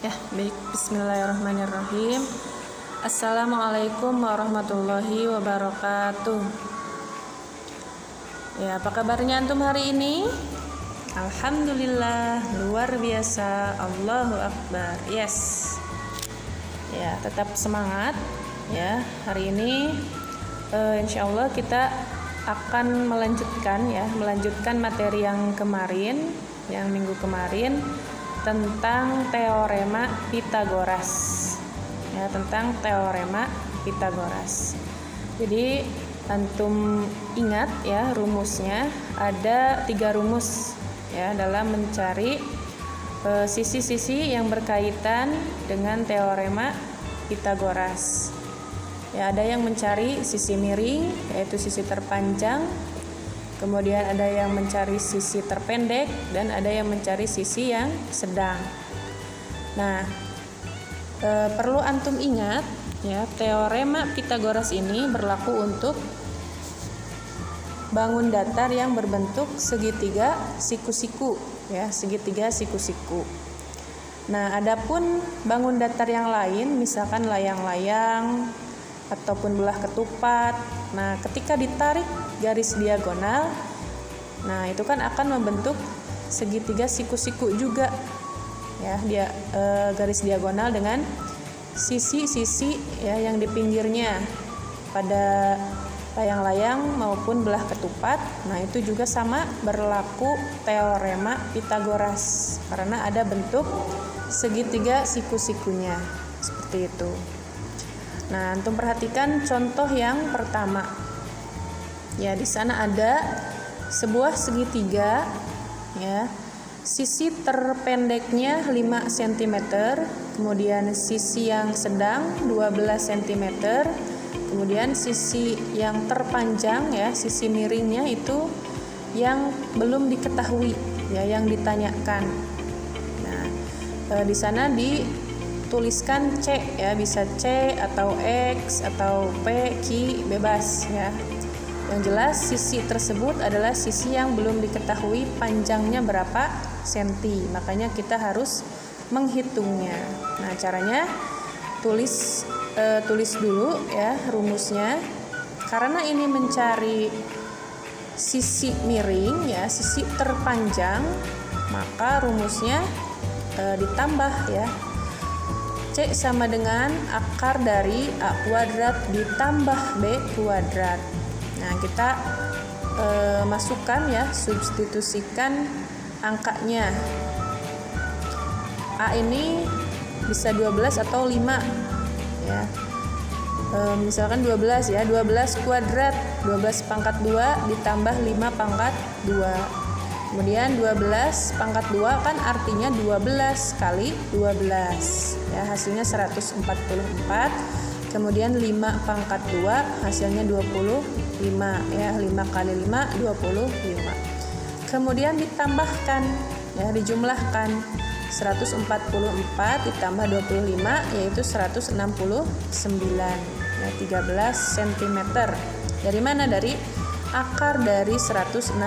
Ya, baik. Bismillahirrahmanirrahim. Assalamualaikum warahmatullahi wabarakatuh. Ya, apa kabarnya antum hari ini? Alhamdulillah, luar biasa. Allahu Akbar. Yes. Ya, tetap semangat. Ya, hari ini insyaallah kita akan melanjutkan materi yang kemarin, yang minggu kemarin, tentang teorema Pythagoras. Ya, tentang teorema Pythagoras. Jadi antum ingat ya, rumusnya ada 3 rumus ya dalam mencari sisi-sisi yang berkaitan dengan teorema Pythagoras. Ya, ada yang mencari sisi miring, yaitu sisi terpanjang. Kemudian ada yang mencari sisi terpendek dan ada yang mencari sisi yang sedang. Nah, perlu antum ingat ya, teorema Pythagoras ini berlaku untuk bangun datar yang berbentuk segitiga siku-siku ya, segitiga siku-siku. Nah, adapun bangun datar yang lain, misalkan layang-layang ataupun belah ketupat. Nah, ketika ditarik garis diagonal, nah itu kan akan membentuk segitiga siku-siku juga. Ya, dia garis diagonal dengan sisi-sisi ya yang di pinggirnya pada layang-layang maupun belah ketupat. Nah, itu juga sama berlaku teorema Pythagoras karena ada bentuk segitiga siku-sikunya. Seperti itu. Nah, antum perhatikan contoh yang pertama. Ya, di sana ada sebuah segitiga ya. Sisi terpendeknya 5 cm, kemudian sisi yang sedang 12 cm, kemudian sisi yang terpanjang ya, sisi miringnya itu yang belum diketahui ya, yang ditanyakan. Nah, di sana tuliskan C ya, bisa C atau X atau P, Q, bebas ya. Yang jelas sisi tersebut adalah sisi yang belum diketahui panjangnya berapa senti, makanya kita harus menghitungnya. Nah, caranya tulis dulu ya rumusnya. Karena ini mencari sisi miring ya, sisi terpanjang, maka rumusnya ditambah ya. C sama dengan akar dari A kuadrat ditambah B kuadrat. Nah, kita masukkan ya, substitusikan angkanya. A ini bisa 12 atau 5 ya. Misalkan 12 ya, 12 kuadrat, 12 pangkat 2 ditambah 5 pangkat 2. Kemudian 12 pangkat 2 kan artinya 12 kali 12 ya, hasilnya 144. Kemudian 5 pangkat 2 hasilnya 25 ya, 5 kali 5 25. Kemudian ditambahkan ya, dijumlahkan 144 ditambah 25 yaitu 169 ya, 13 cm. Dari mana? Dari akar dari 169.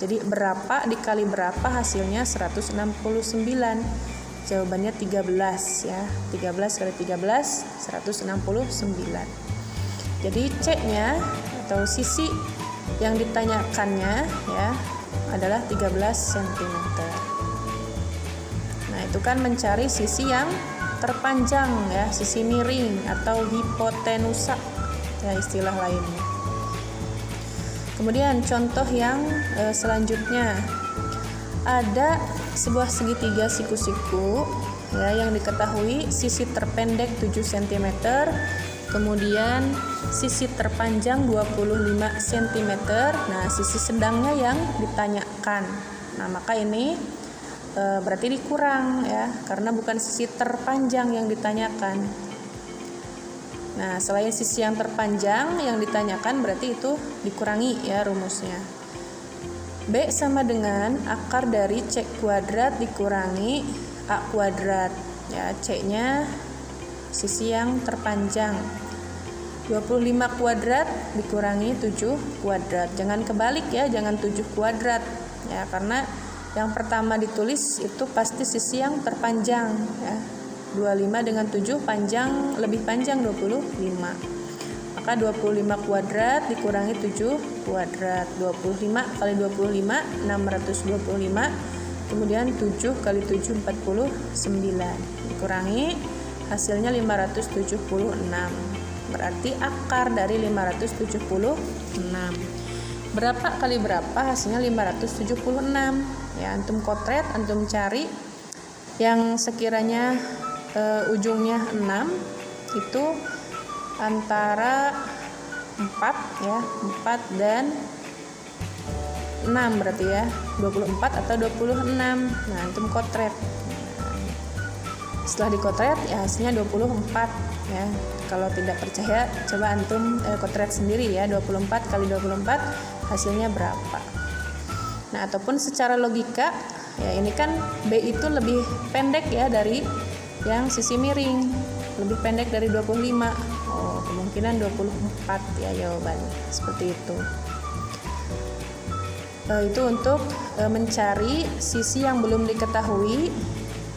Jadi berapa dikali berapa hasilnya 169. Jawabannya 13 ya. 13 kali 13 169. Jadi C-nya atau sisi yang ditanyakannya ya adalah 13 cm. Nah, itu kan mencari sisi yang terpanjang ya, sisi miring atau hipotenusa ya istilah lainnya. Kemudian contoh yang selanjutnya, ada sebuah segitiga siku-siku ya, yang diketahui sisi terpendek 7 cm, kemudian sisi terpanjang 25 cm. Nah, sisi sedangnya yang ditanyakan. Nah, maka ini berarti dikurang ya, karena bukan sisi terpanjang yang ditanyakan. Nah, selain sisi yang terpanjang yang ditanyakan berarti itu dikurangi ya rumusnya. B sama dengan akar dari C kuadrat dikurangi A kuadrat ya, C-nya sisi yang terpanjang. 25 kuadrat dikurangi 7 kuadrat. Jangan kebalik ya, jangan 7 kuadrat ya, karena Yang pertama ditulis itu pasti sisi yang terpanjang ya. 25 dengan 7 panjang, lebih panjang 25. Maka 25 kuadrat dikurangi 7 kuadrat. 25 kali 25 625. Kemudian 7 kali 7 49. Dikurangi hasilnya 576. Berarti akar dari 576. Berapa kali berapa? Hasilnya 576. Ya, antum kotret, antum cari yang sekiranya ujungnya 6 itu antara 4 ya, 4 dan 6 berarti ya, 24 atau 26. Nah, antum kotret. Setelah dikotret ya hasilnya 24 ya. Kalau tidak percaya coba antum kotret sendiri ya, 24 kali 24 hasilnya berapa. Nah, ataupun secara logika ya, ini kan B itu lebih pendek ya dari yang sisi miring, lebih pendek dari 25. Oh, kemungkinan 24 ya jawabannya. Seperti itu. Itu untuk mencari sisi yang belum diketahui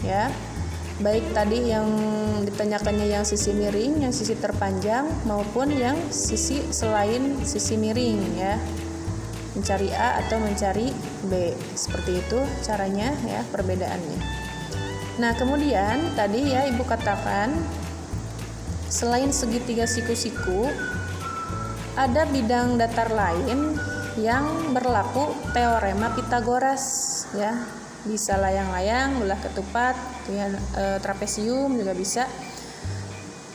ya. Baik tadi yang ditanyakannya yang sisi miring, yang sisi terpanjang, maupun yang sisi selain sisi miring ya. Mencari A atau mencari B. Seperti itu caranya ya, perbedaannya. Nah, kemudian tadi ya Ibu katakan selain segitiga siku-siku ada bidang datar lain yang berlaku teorema Pythagoras ya. Bisa layang-layang, belah ketupat, ya, trapesium juga bisa.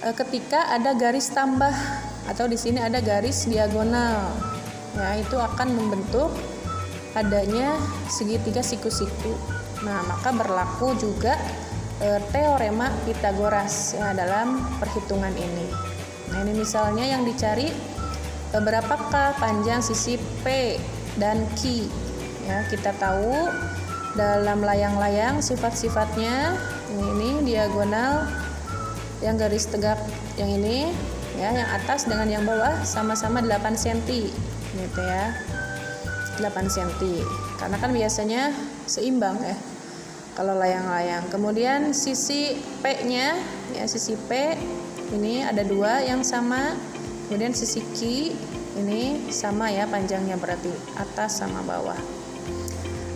Ketika ada garis tambah atau di sini ada garis diagonal, ya itu akan membentuk adanya segitiga siku-siku. Nah, maka berlaku juga teorema Pythagoras ya dalam perhitungan ini. Nah, ini misalnya yang dicari berapakah panjang sisi P dan Q. Ya, kita tahu dalam layang-layang sifat-sifatnya ini diagonal, yang garis tegak yang ini ya, yang atas dengan yang bawah sama-sama 8 cm gitu ya. 8 cm. Karena kan biasanya seimbang ya kalau layang-layang. Kemudian sisi P-nya ya, sisi P ini ada 2 yang sama. Kemudian sisi Q ini sama ya panjangnya, berarti atas sama bawah.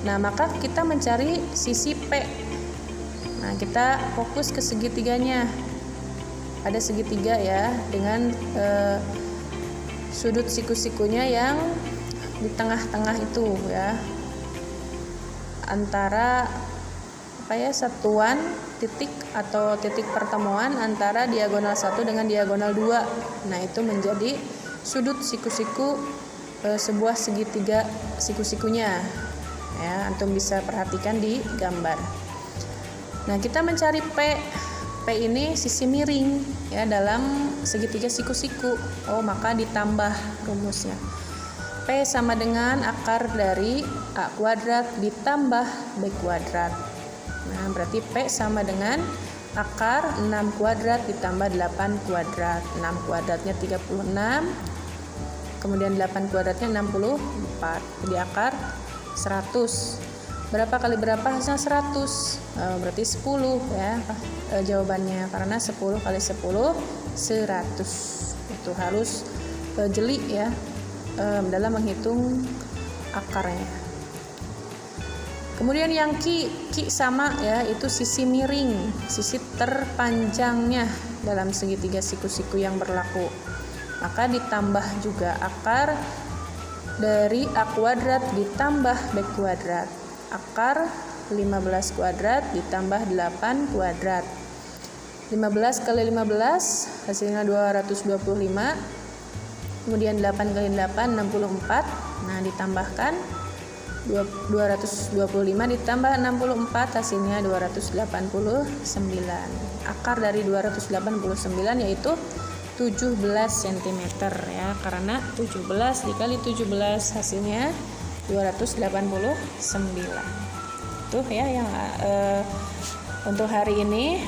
Nah, maka kita mencari sisi P. Nah, kita fokus ke segitiganya. Ada segitiga ya dengan sudut siku-sikunya yang di tengah-tengah itu ya. Antara satuan titik atau titik pertemuan antara diagonal 1 dengan diagonal 2. Nah, itu menjadi sudut siku-siku sebuah segitiga siku-sikunya. Ya, antum bisa perhatikan di gambar. Nah, kita mencari P. P ini sisi miring ya dalam segitiga siku-siku. Oh, maka ditambah rumusnya. P sama dengan akar dari A kuadrat ditambah B kuadrat. Nah, berarti P sama dengan akar 6 kuadrat ditambah 8 kuadrat. 6 kuadratnya 36. Kemudian 8 kuadratnya 64. Jadi akar 100. Berapa kali berapa? Hasilnya 100. Berarti 10 ya jawabannya, karena 10 kali 10 100. Itu harus jeli ya dalam menghitung akarnya. Kemudian yang Q sama ya, itu sisi miring, sisi terpanjangnya dalam segitiga siku-siku yang berlaku. Maka ditambah juga akar dari A kuadrat ditambah B kuadrat. Akar 15 kuadrat ditambah 8 kuadrat. 15 kali 15 hasilnya 225. Kemudian 8 kali 8 64. Nah, ditambahkan 225 ditambah 64 hasilnya 289. Akar dari 289 yaitu 17 cm ya, karena 17 dikali 17 hasilnya 289. Tuh ya yang untuk hari ini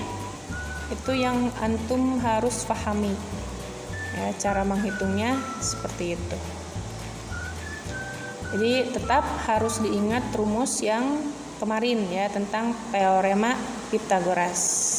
itu yang antum harus pahami ya, cara menghitungnya seperti itu. Jadi tetap harus diingat rumus yang kemarin ya tentang teorema Pythagoras.